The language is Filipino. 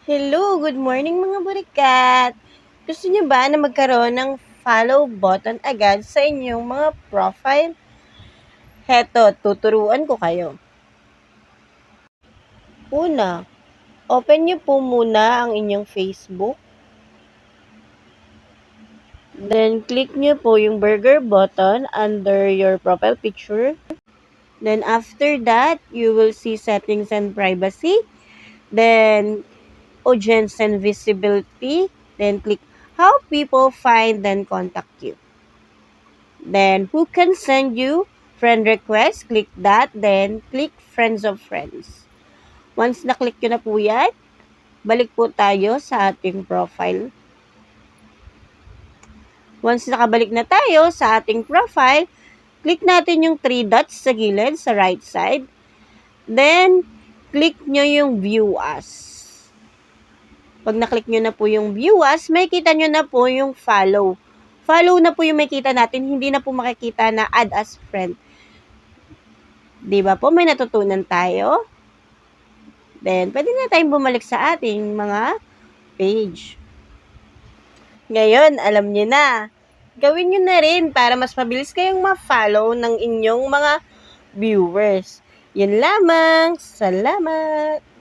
Hello, good morning mga burikat! Gusto niyo ba na magkaroon ng follow button agad sa inyong mga profile? Heto, tuturuan ko kayo. Una, open niyo po muna ang inyong Facebook. Then, click niyo po yung burger button under your profile picture. Then, after that, you will see settings and privacy. Then, audience and visibility. Then, click how people find and contact you. Then, who can send you friend request? Click that. Then, click friends of friends. Once na-click nyo na po yan, balik po tayo sa ating profile. Once nakabalik na tayo sa ating profile, click natin yung 3 dots sa gilid, sa right side. Then, click nyo yung view as. Pag na-click nyo na po yung view as, may kita nyo na po yung follow. Follow na po yung makita natin, hindi na po makikita na add as friend. Diba po, may natutunan tayo? Then, pwede na tayong bumalik sa ating mga page. Ngayon, alam niyo na. Gawin niyo na rin para mas mabilis kayong ma-follow ng inyong mga viewers. Yun lamang. Salamat!